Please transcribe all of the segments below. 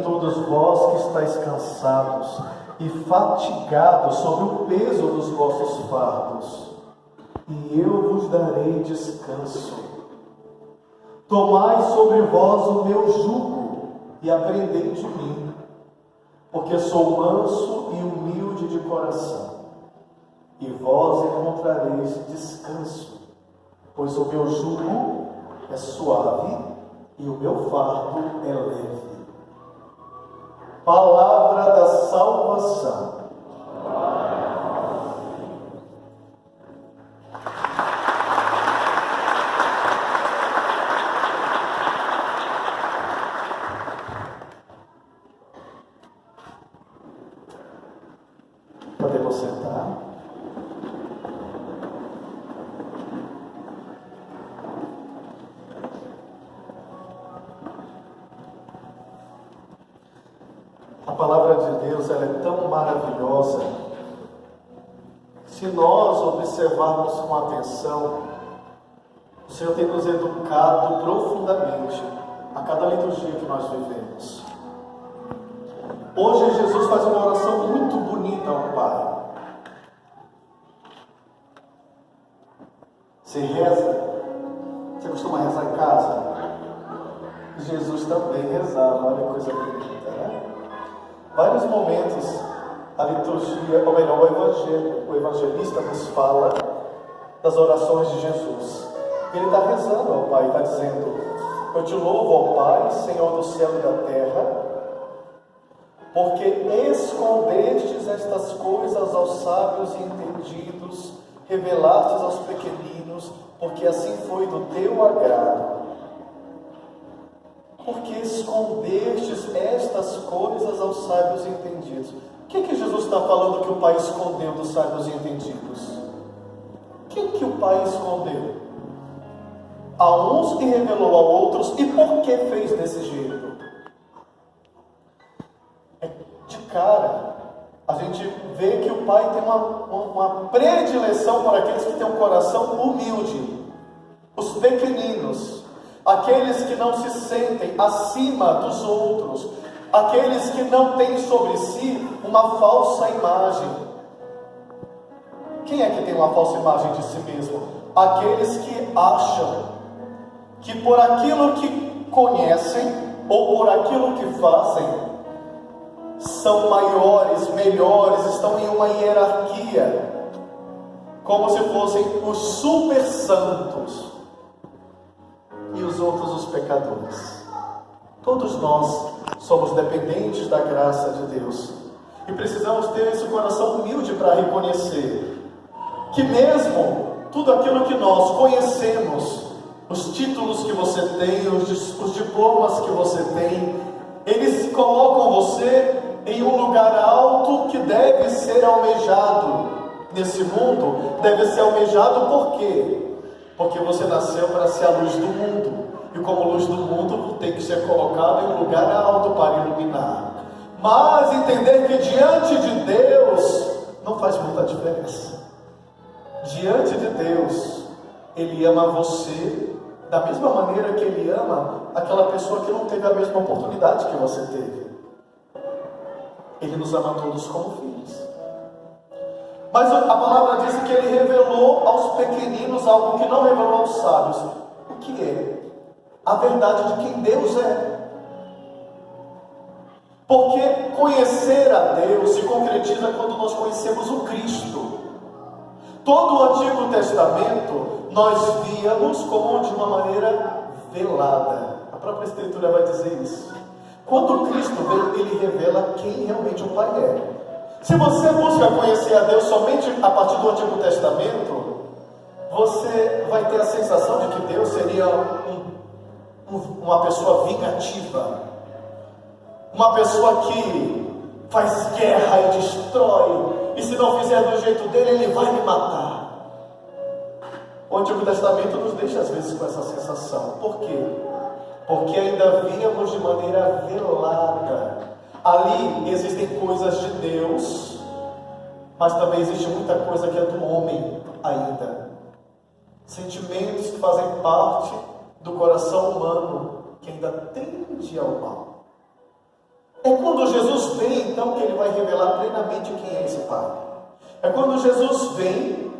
Todos vós que estáis cansados e fatigados sob o peso dos vossos fardos, e eu vos darei descanso. Tomai sobre vós o meu jugo e aprendei de mim, porque sou manso e humilde de coração, e vós encontrareis descanso, pois o meu jugo é suave e o meu fardo é leve. Palavra da salvação. Podemos sentar. A palavra de Deus, ela é tão maravilhosa. Se nós observarmos com atenção, o Senhor tem nos educado profundamente a cada liturgia que nós vivemos. Hoje Jesus faz uma oração muito bonita ao Pai. Você reza? Você costuma rezar em casa? Jesus também rezava, olha que coisa bonita, né? Vários momentos a liturgia, ou melhor, o evangelista nos fala das orações de Jesus. Ele está rezando ao Pai, está dizendo: eu te louvo, ó Pai, Senhor do céu e da terra, porque escondestes estas coisas aos sábios e entendidos, revelastes aos pequeninos, porque assim foi do teu agrado. Porque escondestes estas coisas aos sábios e entendidos. O que Jesus está falando que o Pai escondeu dos sábios e entendidos? O que o Pai escondeu? A uns e revelou a outros. E por que fez desse jeito? De cara, a gente vê que o Pai tem uma predileção para aqueles que têm um coração humilde, os pequeninos, aqueles que não se sentem acima dos outros, aqueles que não têm sobre si uma falsa imagem. Quem é que tem uma falsa imagem de si mesmo? Aqueles que acham que por aquilo que conhecem ou por aquilo que fazem são maiores, melhores, estão em uma hierarquia, como se fossem os super santos e os outros os pecadores. Todos nós somos dependentes da graça de Deus e precisamos ter esse coração humilde para reconhecer que mesmo tudo aquilo que nós conhecemos, os títulos que você tem, os diplomas que você tem, eles colocam você em um lugar alto que deve ser almejado nesse mundo. Deve ser almejado por quê? Porque você nasceu para ser a luz do mundo, e como luz do mundo tem que ser colocado em um lugar alto para iluminar. Mas entender que diante de Deus não faz muita diferença. Diante de Deus, Ele ama você da mesma maneira que Ele ama aquela pessoa que não teve a mesma oportunidade que você teve. Ele nos ama todos como filhos. Mas a palavra diz que Ele revelou aos pequeninos algo que não revelou aos sábios. O que é? A verdade de quem Deus é. Porque conhecer a Deus se concretiza quando nós conhecemos o Cristo. Todo o Antigo Testamento nós víamos como de uma maneira velada. A própria Escritura vai dizer isso. Quando Cristo vem, Ele revela quem realmente o Pai é. Se você busca conhecer a Deus somente a partir do Antigo Testamento, você vai ter a sensação de que Deus seria uma pessoa vingativa, uma pessoa que faz guerra e destrói, e se não fizer do jeito dele, Ele vai me matar. O Antigo Testamento nos deixa às vezes com essa sensação. Por quê? Porque ainda víamos de maneira velada. Ali existem coisas de Deus, mas também existe muita coisa que é do homem ainda. Sentimentos que fazem parte do coração humano, que ainda tende ao mal. É quando Jesus vem, então, que ele vai revelar plenamente quem é esse Pai. É quando Jesus vem,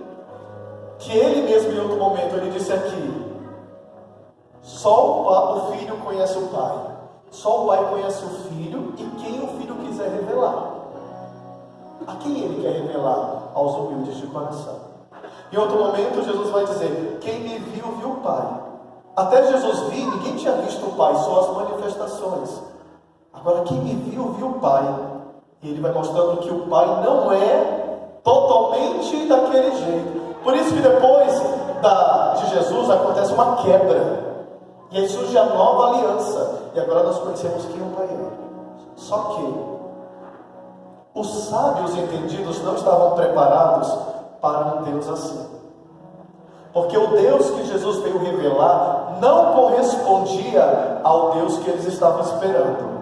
que ele mesmo em outro momento, ele disse aqui, só o Filho conhece o Pai, só o Pai conhece o Filho, e quem o Filho quiser revelar. A quem ele quer revelar? Aos humildes de coração. Em outro momento, Jesus vai dizer, quem me viu, viu o Pai. Até Jesus vir, ninguém tinha visto o Pai, só as manifestações. Agora, quem me viu, viu o Pai. E ele vai mostrando que o Pai não é totalmente daquele jeito. Por isso que depois de Jesus acontece uma quebra. E aí surge a nova aliança. E agora nós conhecemos quem o Pai é. Só que os sábios entendidos não estavam preparados para um Deus assim. Porque o Deus que Jesus veio revelar não correspondia ao Deus que eles estavam esperando.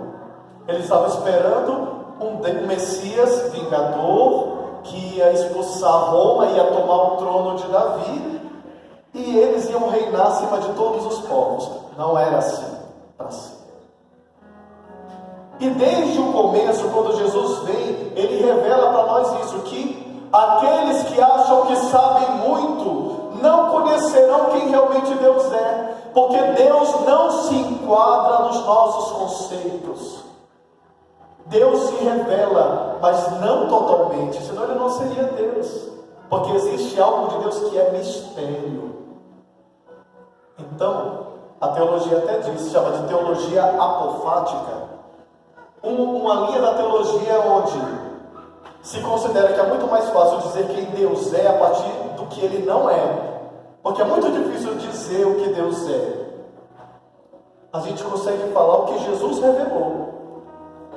Eles estavam esperando um Messias vingador, que ia expulsar Roma, ia tomar o trono de Davi, e eles iam reinar acima de todos os povos. Não era assim para si. E desde o começo, quando Jesus vem, ele revela para nós isso, que aqueles que acham que sabem muito, não conhecerão quem realmente Deus é, porque Deus não se enquadra nos nossos conceitos. Deus se revela, mas não totalmente, senão ele não seria Deus, porque existe algo de Deus que é mistério. Então, a teologia até diz, chama de teologia apofática, uma linha da teologia onde se considera que é muito mais fácil dizer quem Deus é a partir do que ele não é, porque é muito difícil dizer o que Deus é. A gente consegue falar o que Jesus revelou,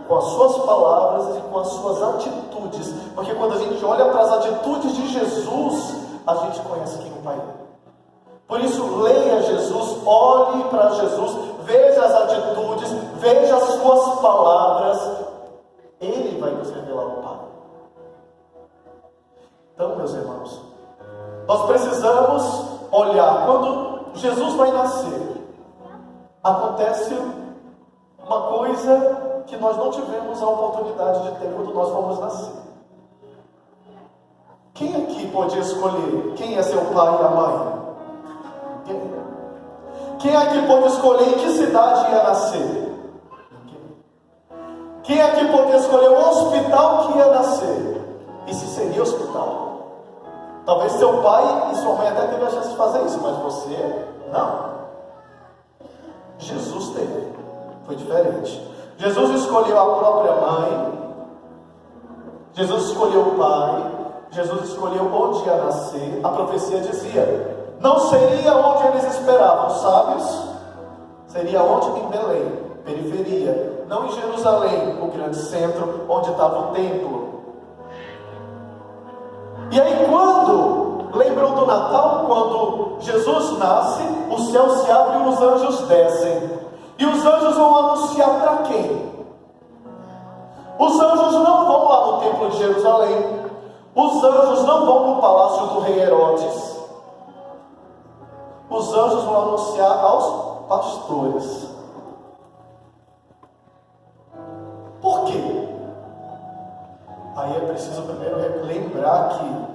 com as suas palavras e com as suas atitudes, porque quando a gente olha para as atitudes de Jesus, a gente conhece quem o Pai é. Por isso, leia Jesus, olhe para Jesus, veja as atitudes, veja as suas palavras, Ele vai nos revelar o Pai. Então, meus irmãos, nós precisamos olhar, quando Jesus vai nascer, acontece uma coisa que nós não tivemos a oportunidade de ter quando nós fomos nascer. Quem aqui pode escolher quem é seu pai e a mãe? Quem aqui pode escolher em que cidade ia nascer? Quem aqui pode escolher o hospital que ia nascer? E se seria hospital? Talvez seu pai e sua mãe até teve a chance de fazer isso, mas você não. Jesus teve, foi diferente. Jesus escolheu a própria mãe, Jesus escolheu o pai, Jesus escolheu onde ia nascer. A profecia dizia, não seria onde eles esperavam, os sábios, seria onde? Em Belém, periferia, não em Jerusalém, o grande centro, onde estava o templo. E aí quando, lembram do Natal, quando Jesus nasce, o céu se abre e os anjos descem. E os anjos vão anunciar para quem? Os anjos não vão lá no templo de Jerusalém. Os anjos não vão no palácio do rei Herodes. Os anjos vão anunciar aos pastores. Por quê? Aí é preciso primeiro lembrar que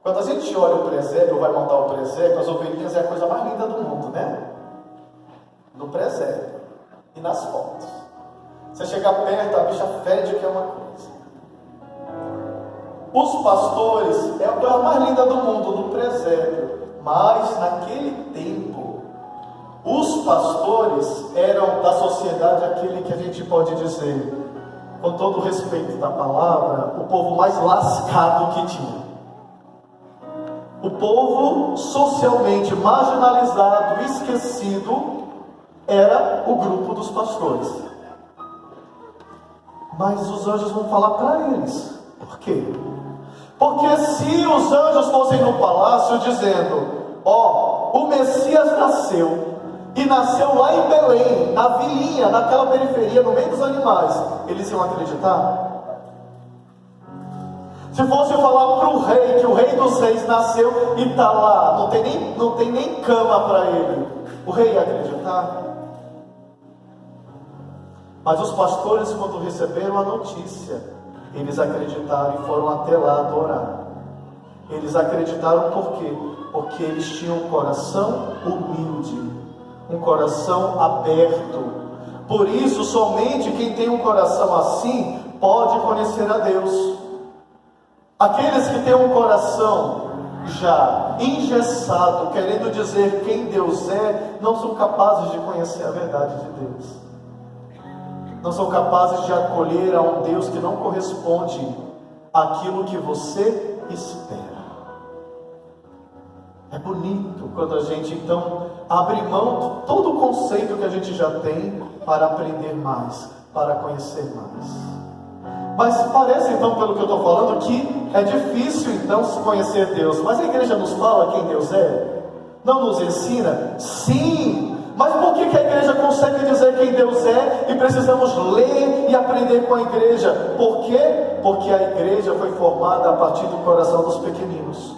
quando a gente olha o presépio, ou vai montar o presépio, as ovelhinhas é a coisa mais linda do mundo, né? No presépio e nas fotos. Você chega perto, a bicha fede que é uma coisa. Os pastores é a coisa mais linda do mundo no presépio. Mas naquele tempo, os pastores eram da sociedade aquele que a gente pode dizer, com todo o respeito da palavra, o povo mais lascado que tinha. O povo socialmente marginalizado, esquecido, era o grupo dos pastores. Mas os anjos vão falar para eles. Por quê? Porque se os anjos fossem no palácio dizendo, ó, o Messias nasceu, e nasceu lá em Belém, na vilinha, naquela periferia, no meio dos animais, eles iam acreditar? Se fosse falar para o rei, que o rei dos reis nasceu e está lá, não tem nem cama para ele, o rei ia acreditar? Mas os pastores, quando receberam a notícia, eles acreditaram e foram até lá adorar. Eles acreditaram por quê? Porque eles tinham um coração humilde, um coração aberto. Por isso, somente quem tem um coração assim pode conhecer a Deus. Aqueles que têm um coração já engessado, querendo dizer quem Deus é, não são capazes de conhecer a verdade de Deus. Não são capazes de acolher a um Deus que não corresponde àquilo que você espera. É bonito quando a gente então abre mão de todo o conceito que a gente já tem para aprender mais, para conhecer mais. Mas parece então, pelo que eu estou falando, que é difícil então se conhecer Deus. Mas a igreja nos fala quem Deus é? Não nos ensina? Sim! Mas por que a igreja consegue dizer quem Deus é e precisamos ler e aprender com a igreja? Por quê? Porque a igreja foi formada a partir do coração dos pequeninos.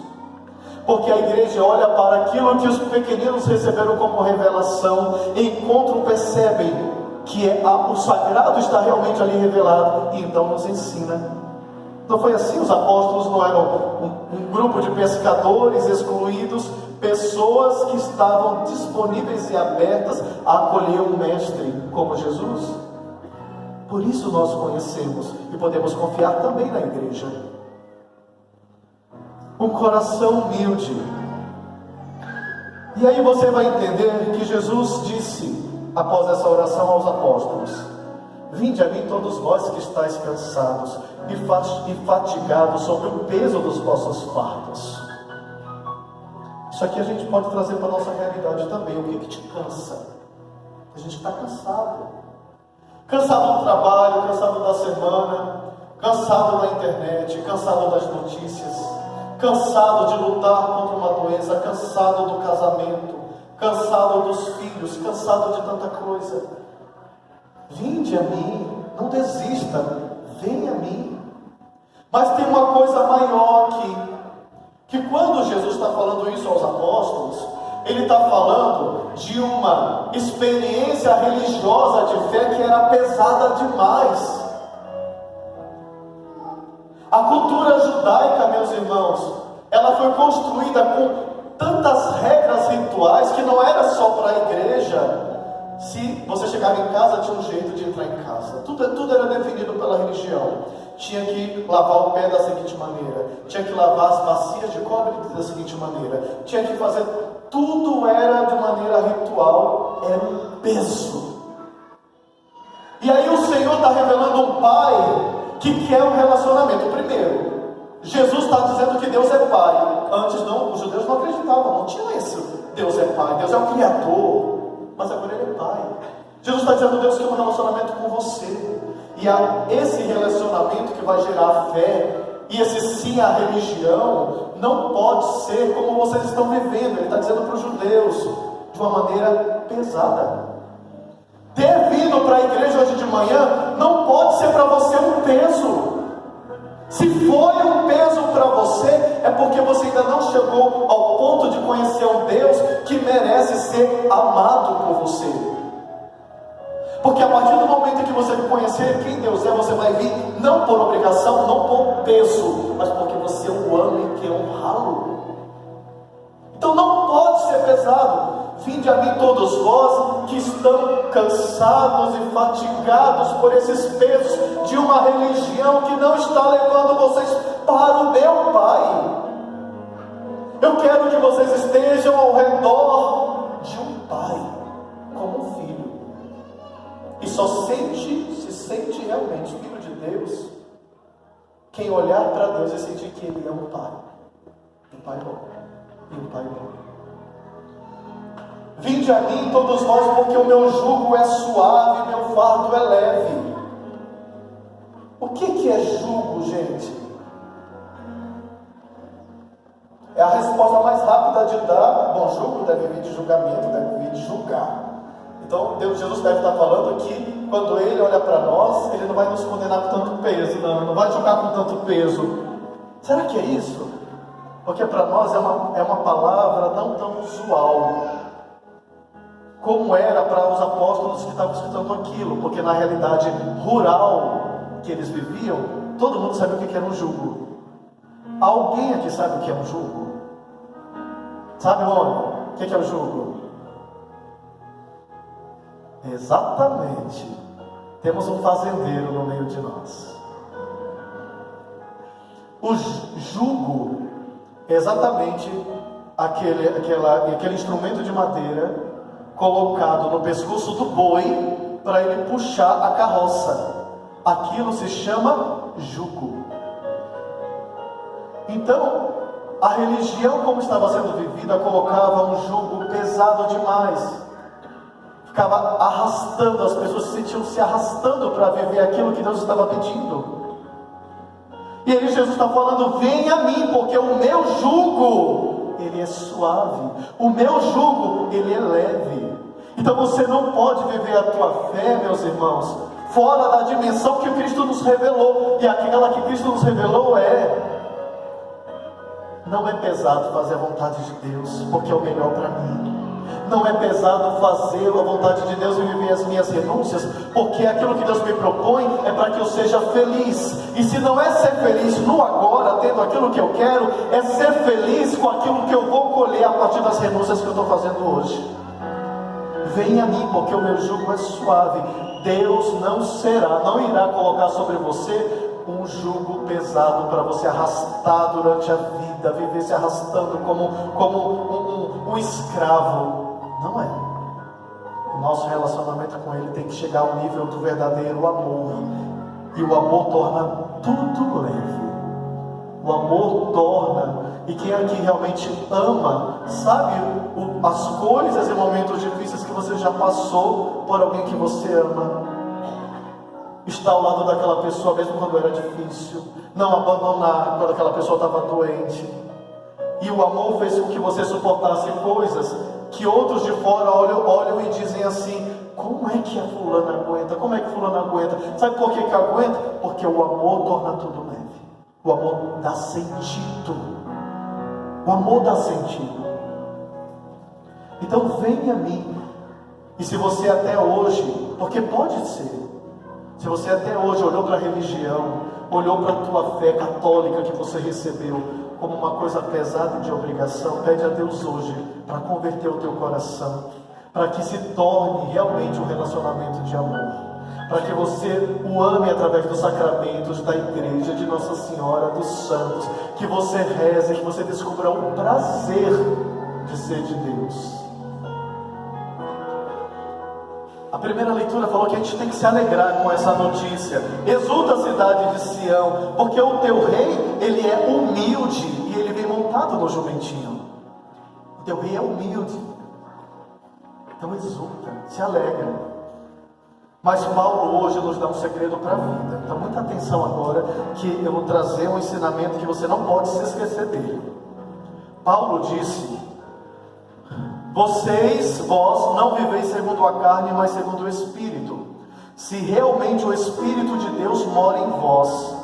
Porque a igreja olha para aquilo que os pequeninos receberam como revelação, encontram, percebem que o sagrado está realmente ali revelado, e então nos ensina. Não foi assim? Os apóstolos não eram um grupo de pescadores excluídos, pessoas que estavam disponíveis e abertas a acolher um mestre como Jesus. Por isso nós conhecemos e podemos confiar também na igreja. Um coração humilde. E aí você vai entender que Jesus disse, após essa oração aos apóstolos: vinde a mim todos vós que estáis cansados e fatigados sobre o peso dos vossos fardos. Isso aqui a gente pode trazer para a nossa realidade também. O que te cansa? A gente está cansado. Cansado do trabalho, cansado da semana, cansado da internet, cansado das notícias, cansado de lutar contra uma doença, cansado do casamento, cansado dos filhos, cansado de tanta coisa. Vinde a mim, não desista, venha a mim. Mas tem uma coisa maior aqui, que quando Jesus está falando isso aos apóstolos, ele está falando de uma experiência religiosa de fé que era pesada demais. A cultura judaica, meus irmãos, ela foi construída com tantas regras rituais que não era só para a igreja. Se você chegava em casa, tinha um jeito de entrar em casa. Tudo era definido pela religião. Tinha que lavar o pé da seguinte maneira, tinha que lavar as bacias de cobre da seguinte maneira, tinha que fazer, tudo era de maneira ritual, era um peso. E aí o Senhor está revelando um Pai que quer um relacionamento. Primeiro, Jesus está dizendo que Deus é Pai. Antes não, os judeus não acreditavam, não tinha isso. Deus é Pai, Deus é o Criador, mas agora Ele é Pai. Jesus está dizendo: Deus quer um relacionamento com você. E esse relacionamento que vai gerar fé, e esse sim à religião, não pode ser como vocês estão vivendo. Ele está dizendo para os judeus, de uma maneira pesada. Ter vindo para a igreja hoje de manhã, não pode ser para você um peso. Se foi um peso para você, é porque você ainda não chegou ao ponto de conhecer um Deus que merece ser amado por você. Porque a partir do momento que você conhecer quem Deus é, você vai vir não por obrigação, não por peso, mas porque você o ama e quer honrá-lo. Então não pode ser pesado. Vinde a mim todos vós que estão cansados e fatigados por esses pesos de uma religião que não está levando vocês para o meu Pai. Eu quero que vocês estejam ao redor de um Pai, como um filho. E só se sente realmente filho de Deus quem olhar para Deus e sentir que Ele é um Pai. Um Pai bom. E um Pai bom. Vinde a mim todos vós, porque o meu jugo é suave e meu fardo é leve. O que é jugo, gente? É a resposta mais rápida de dar. Bom, jugo deve vir de julgamento, deve vir de julgar. Então Jesus deve estar falando que quando Ele olha para nós, Ele não vai nos condenar com tanto peso, não vai julgar com tanto peso. Será que é isso? Porque para nós é uma palavra não tão usual. como era para os apóstolos que estavam escutando aquilo, porque na realidade rural que eles viviam, todo mundo sabia o que era um jugo. Alguém aqui sabe o que é um jugo? Sabe, homem, o que é um jugo? Exatamente, temos um fazendeiro no meio de nós. O jugo é exatamente aquele instrumento de madeira colocado no pescoço do boi para ele puxar a carroça. Aquilo se chama jugo. Então, a religião como estava sendo vivida colocava um jugo pesado demais. Ficava arrastando, as pessoas se sentiam se arrastando para viver aquilo que Deus estava pedindo. E aí Jesus está falando: venha a mim, porque o meu jugo, ele é suave, o meu jugo, ele é leve. Então você não pode viver a tua fé, meus irmãos, fora da dimensão que Cristo nos revelou. E aquela que Cristo nos revelou não é pesado fazer a vontade de Deus, porque é o melhor para mim. Não é pesado fazer a vontade de Deus e viver as minhas renúncias, porque aquilo que Deus me propõe é para que eu seja feliz. E se não é ser feliz no agora, tendo aquilo que eu quero, é ser feliz com aquilo que eu vou colher a partir das renúncias que eu estou fazendo hoje. Venha a mim, porque o meu jugo é suave. Deus não irá colocar sobre você um jugo pesado para você arrastar durante a vida, viver se arrastando como um escravo. Não é. O nosso relacionamento com Ele tem que chegar ao nível do verdadeiro amor. E o amor torna tudo leve. O amor torna. E quem aqui realmente ama, sabe as coisas e momentos difíceis que você já passou por alguém que você ama. Estar ao lado daquela pessoa mesmo quando era difícil. Não abandonar quando aquela pessoa estava doente. E o amor fez com que você suportasse coisas que outros de fora olham e dizem assim: como é que a fulana aguenta? Como é que fulana aguenta? Sabe por que aguenta? Porque o amor torna tudo leve. O amor dá sentido. O amor dá sentido. Então venha a mim. E se você até hoje, porque pode ser, se você até hoje olhou para a religião, olhou para a tua fé católica que você recebeu como uma coisa pesada e de obrigação, pede a Deus hoje para converter o teu coração, para que se torne realmente um relacionamento de amor, para que você o ame através dos sacramentos da igreja, de Nossa Senhora, dos santos, que você reze, que você descubra o prazer de ser de Deus. A primeira leitura falou que a gente tem que se alegrar com essa notícia. Exulta a cidade de Sião, porque o teu rei, ele é humilde, e ele vem montado no jumentinho. O teu rei é humilde. Então exulta, se alegra. Mas Paulo hoje nos dá um segredo para a vida. Então muita atenção agora, que eu vou trazer um ensinamento que você não pode se esquecer dele. Paulo disse: vós não viveis segundo a carne, mas segundo o Espírito. Se realmente o Espírito de Deus mora em vós.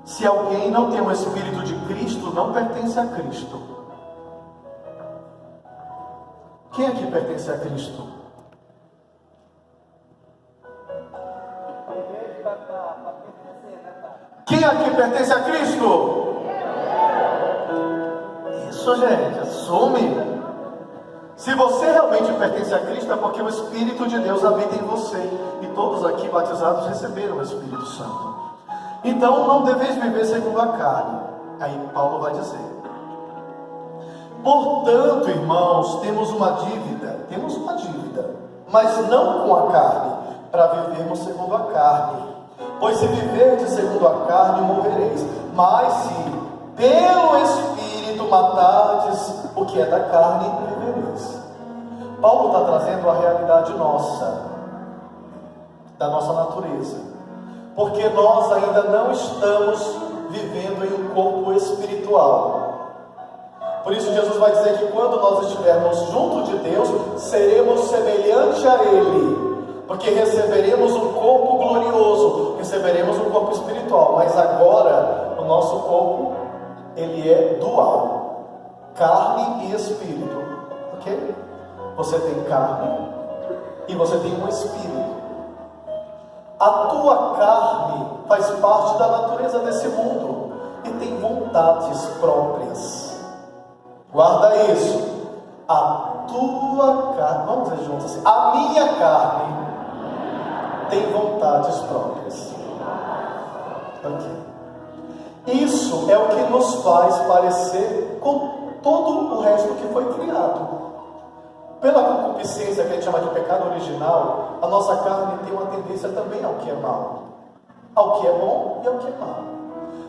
Se alguém não tem o Espírito de Cristo, não pertence a Cristo. Quem aqui pertence a Cristo? Quem aqui pertence a Cristo? Isso, gente, assume. Se você realmente pertence a Cristo, é porque o Espírito de Deus habita em você. E todos aqui batizados receberam o Espírito Santo. Então não deveis viver segundo a carne. Aí Paulo vai dizer: portanto, irmãos, temos uma dívida, mas não com a carne, para vivermos segundo a carne. Pois se viverdes segundo a carne, morrereis. Mas se pelo Espírito matardes o que é da carne, vivereis. Paulo está trazendo a realidade nossa, da nossa natureza, porque nós ainda não estamos vivendo em um corpo espiritual. Por isso Jesus vai dizer que quando nós estivermos junto de Deus, seremos semelhante a Ele, porque receberemos um corpo glorioso, receberemos um corpo espiritual. Mas agora o nosso corpo, ele é dual, carne e espírito, ok? Você tem carne e você tem um espírito. A tua carne faz parte da natureza desse mundo e tem vontades próprias. Guarda isso. A tua carne, vamos dizer juntos assim, a minha carne tem vontades próprias. Okay. Isso é o que nos faz parecer com todo o resto que foi criado. Pela concupiscência que a gente chama de pecado original, a nossa carne tem uma tendência também ao que é mal, ao que é bom e ao que é mal.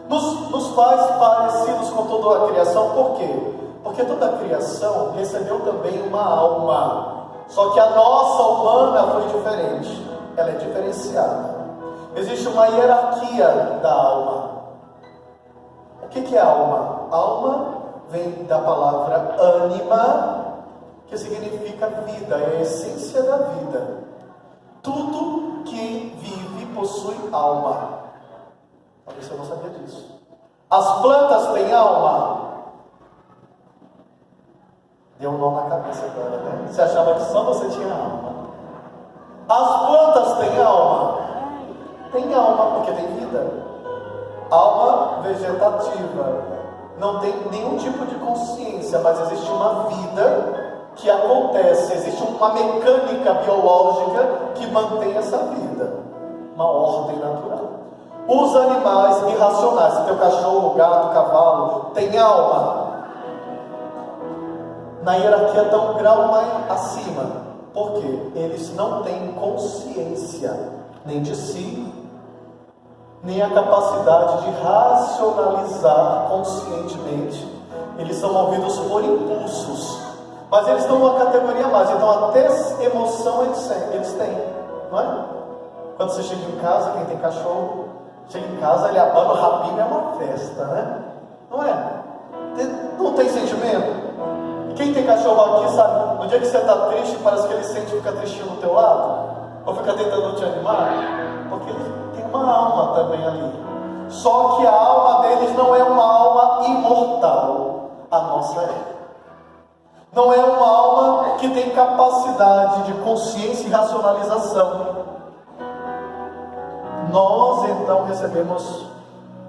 Nos faz parecidos com toda a criação. Por quê? Porque toda a criação recebeu também uma alma, só que a nossa humana foi diferente, ela é diferenciada. Existe uma hierarquia da alma. O que é alma? Alma vem da palavra ânima, que significa vida, é a essência da vida. Tudo que vive possui alma. Talvez você não sabia disso. As plantas têm alma. Deu um nó na cabeça agora, né? Você achava que só você tinha alma. As plantas têm alma. Tem alma porque tem vida. Alma vegetativa. Não tem nenhum tipo de consciência, mas existe uma vida que acontece, existe uma mecânica biológica que mantém essa vida, uma ordem natural. Os animais irracionais, se teu cachorro, gato, cavalo, tem alma, na hierarquia estão um grau mais acima. Por quê? Eles não têm consciência, nem de si, nem a capacidade de racionalizar conscientemente. Eles são movidos por impulsos, mas eles estão numa categoria a mais. Então até emoção eles têm, não é? Quando você chega em casa, quem tem cachorro, chega em casa, ele abana o rabinho, é uma festa, né? Não é? Não tem sentimento? Quem tem cachorro aqui sabe, no dia que você está triste, parece que ele sente e fica tristinho do teu lado, ou fica tentando te animar, porque ele tem uma alma também ali. Só que a alma deles não é uma alma imortal, a nossa é. Não é uma alma que tem capacidade de consciência e racionalização. Nós então recebemos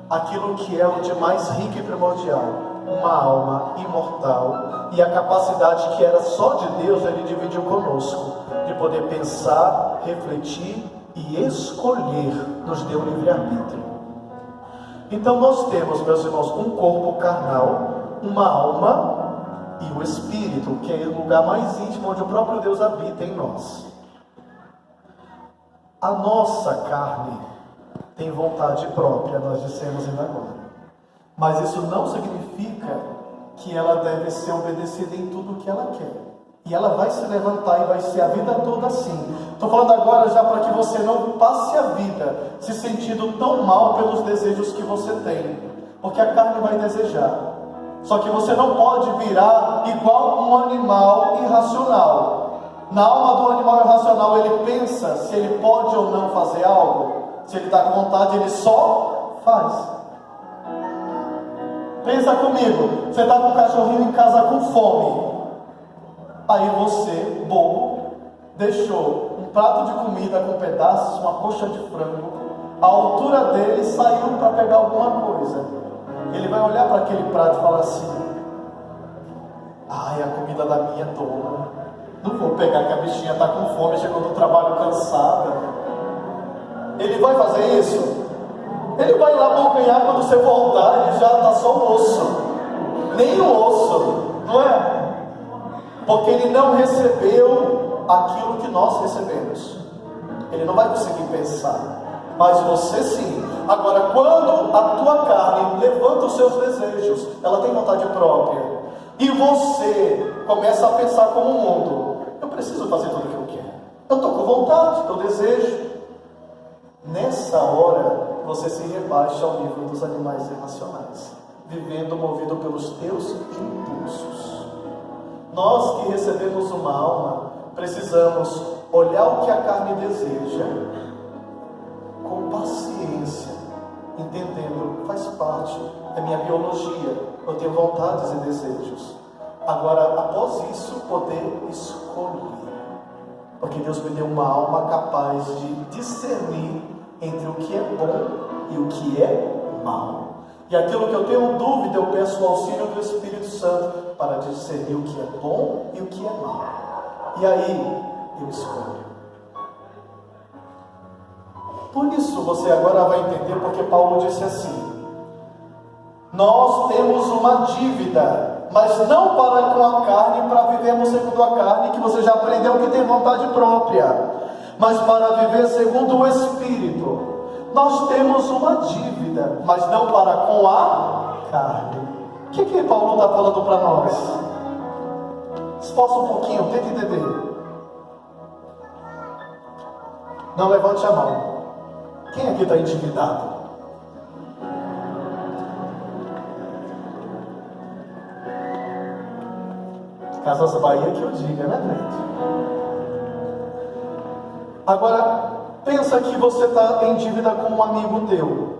aquilo que é o de mais rico e primordial, uma alma imortal, e a capacidade que era só de Deus, Ele dividiu conosco, de poder pensar, refletir e escolher, nos deu livre-arbítrio. Então nós temos, meus irmãos, um corpo carnal, uma alma e o espírito, que é o lugar mais íntimo onde o próprio Deus habita em nós. A nossa carne tem vontade própria, nós dissemos ainda agora. Mas isso não significa que ela deve ser obedecida em tudo que ela quer. E ela vai se levantar e vai ser a vida toda assim. Estou falando agora já para que você não passe a vida se sentindo tão mal pelos desejos que você tem. Porque a carne vai desejar. Só que você não pode virar igual um animal irracional. Na alma do animal irracional, ele pensa se ele pode ou não fazer algo. Se ele está com vontade, ele só faz. Pensa comigo, você está com um cachorrinho em casa com fome. Aí você, bobo, deixou um prato de comida com pedaços, uma coxa de frango. A altura dele saiu para pegar alguma coisa. Ele vai olhar para aquele prato e falar assim: ai, a comida da minha dona. Não vou pegar que a bichinha está com fome, chegou do trabalho cansada. Ele vai fazer isso? Ele vai lá abocanhar, quando você voltar, ele já está só o osso. Nem o osso, não é? Porque ele não recebeu aquilo que nós recebemos. Ele não vai conseguir pensar. Mas você sim. Agora, quando a tua carne levanta os seus desejos, ela tem vontade própria, e você começa a pensar como o mundo: eu preciso fazer tudo o que eu quero, eu estou com vontade, eu desejo. Nessa hora, você se rebaixa ao nível dos animais irracionais, vivendo movido pelos teus impulsos. Nós que recebemos uma alma, precisamos olhar o que a carne deseja com paciência, entendendo, faz parte da minha biologia, eu tenho vontades e desejos. Agora, após isso, poder escolher. Porque Deus me deu uma alma capaz de discernir entre o que é bom e o que é mal. E aquilo que eu tenho dúvida, eu peço o auxílio do Espírito Santo para discernir o que é bom e o que é mal. E aí eu escolho. Por isso você agora vai entender porque Paulo disse assim: nós temos uma dívida, mas não para com a carne, para vivermos segundo a carne, que você já aprendeu que tem vontade própria, mas para viver segundo o Espírito. Nós temos uma dívida, mas não para com a carne. O que Paulo está falando para nós? Esforça um pouquinho, tenta entender. Não levante a mão. Quem aqui está endividado? Casas Bahia que eu diga, né, gente? Agora, pensa que você está em dívida com um amigo teu,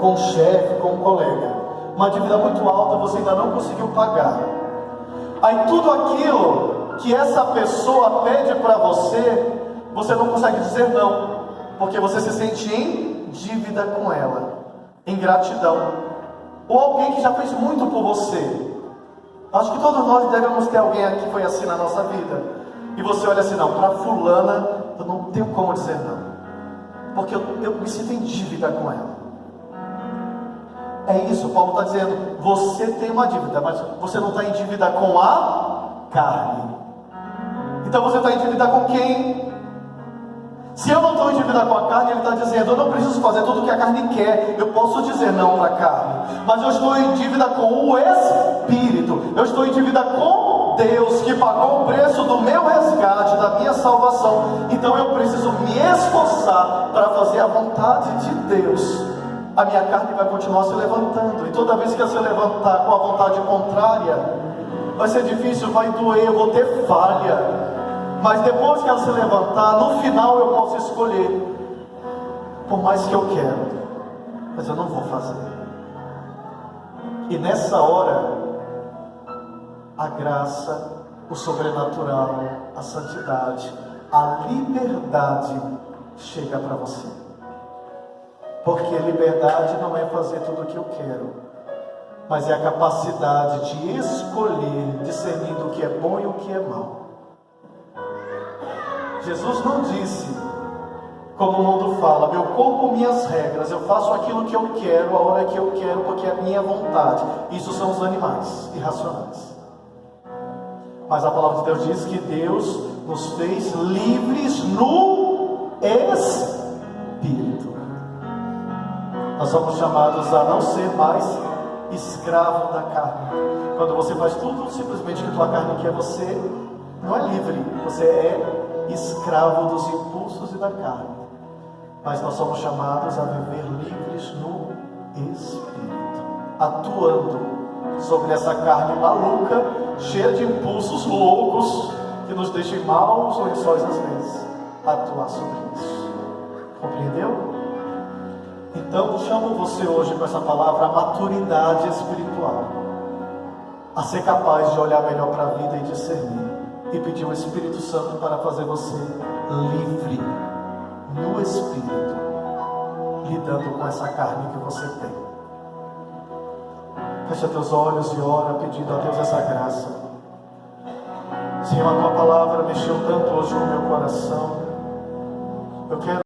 com um chefe, com um colega. Uma dívida muito alta, você ainda não conseguiu pagar. Aí tudo aquilo que essa pessoa pede para você, você não consegue dizer não, porque você se sente em dívida com ela, em gratidão. Ou alguém que já fez muito por você. Acho que todos nós devemos ter alguém aqui que foi assim na nossa vida. E você olha assim, não, para fulana eu não tenho como dizer não, porque eu me sinto em dívida com ela. É isso, Paulo está dizendo, você tem uma dívida, mas você não está em dívida com a carne. Então você está em dívida com quem? Se eu não estou em dívida com a carne, ele está dizendo, eu não preciso fazer tudo o que a carne quer, eu posso dizer não para a carne, mas eu estou em dívida com o Espírito, eu estou em dívida com Deus, que pagou o preço do meu resgate, da minha salvação. Então eu preciso me esforçar para fazer a vontade de Deus. A minha carne vai continuar se levantando, e toda vez que ela se levantar com a vontade contrária, vai ser difícil, vai doer, eu vou ter falha. Mas depois que ela se levantar, no final eu posso escolher, por mais que eu quero, mas eu não vou fazer. E nessa hora, a graça, o sobrenatural, a santidade, a liberdade chega para você. Porque liberdade não é fazer tudo o que eu quero, mas é a capacidade de escolher, discernindo o que é bom e o que é mal. Jesus não disse, como o mundo fala, meu corpo, minhas regras, eu faço aquilo que eu quero, a hora que eu quero, porque é a minha vontade. Isso são os animais irracionais. Mas a palavra de Deus diz que Deus nos fez livres no Espírito. Nós somos chamados a não ser mais escravo da carne. Quando você faz tudo simplesmente que tua carne quer, você não é livre, você é escravo dos impulsos e da carne. Mas nós somos chamados a viver livres no Espírito, atuando sobre essa carne maluca, cheia de impulsos loucos, que nos deixam maus ou lençóis às vezes. Atuar sobre isso. Compreendeu? Então chamo você hoje com essa palavra a maturidade espiritual, a ser capaz de olhar melhor para a vida e discernir, e pedir o Espírito Santo para fazer você livre no Espírito, lidando com essa carne que você tem. Fecha teus olhos e ora pedindo a Deus essa graça. Senhor, a tua palavra mexeu tanto hoje no meu coração. Eu quero